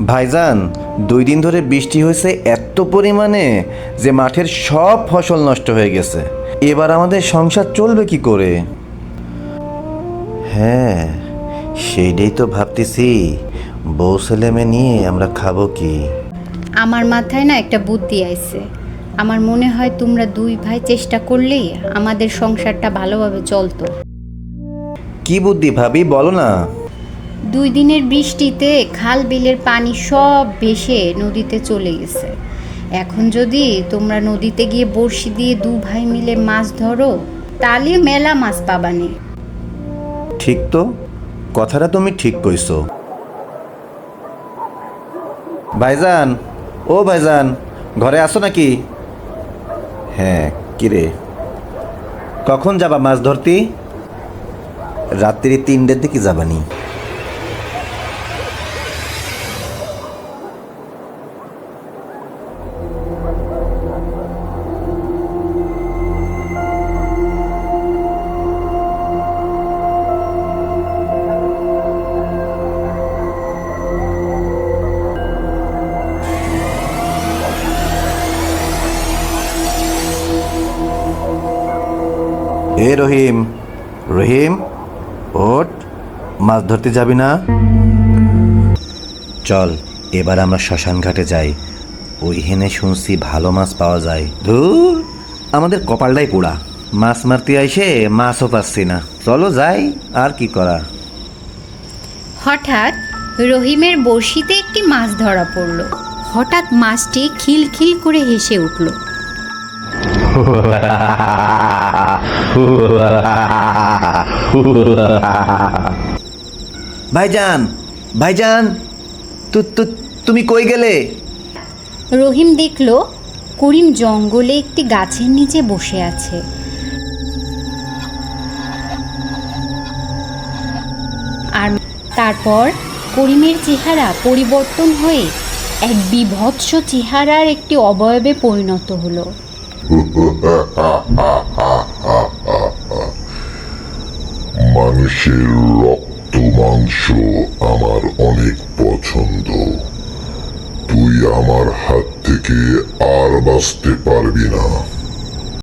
ভাইজান, 2 দিন ধরে বৃষ্টি হয়েছে এত পরিমাণে যে মাঠের সব ফসল নষ্ট হয়ে গেছে। এবার আমাদের সংসার চলবে কি করে? হ্যাঁ, সেইটাই তো ভাবতেছি, বউ ছেলে মেয়ে নিয়ে আমরা খাবো কি? আমার মাথায় না একটা বুদ্ধি আইছে। আমার মনে হয় তোমরা দুই ভাই চেষ্টা করলেই আমাদের সংসারটা ভালোভাবে চলতো। কি বুদ্ধি ভাবি, বলো না। 2 দিনের বৃষ্টিতে খাল বিলের পানি সব ভেসে নদীতে চলে গেছে। এখন যদি তোমরা নদীতে গিয়ে বড়শি দিয়ে 2 ভাই মিলে মাছ ধরো, তাহলে মেলা মাছ পাবানি। ঠিক তো, কথাটা তুমি ঠিক কইছো। ভাইজান, ও ভাইজান, ঘরে আসো নাকি? হ্যাঁ, কিরে, কখন যাবা মাছ ধরতি? রাত্রি 3টের দিকে যাবানি। এ রহিম, রহিম, ওঠ, মাছ ধরতে যাবি না? চল, এবার আমরা শ্মশান ঘাটে যাই। ওইখানে শুনছি ভালো মাছ পাওয়া যায়। ধুর, আমাদের কপালটাই পোড়া, মাছ মারতে আইসে মাছও পাচ্ছি না। চলো যাই, আর কি করা। হঠাৎ রহিমের বড়শিতে একটি মাছ ধরা পড়ল। হঠাৎ মাছটি খিলখিল করে হেসে উঠল। ভাইজান, ভাইজান, তুমি কই গেলে? রহিম দেখল করিম জঙ্গলে একটি গাছের নিচে বসে আছে। আর তারপর করিমের চেহারা পরিবর্তন হয়ে এক বিভৎস চেহারার একটি অবয়বে পরিণত হলো। মানুষের রক্ত মাংস আমার অনেক পছন্দ। তুই আমার হাত থেকে আর বাঁচতে পারবি না।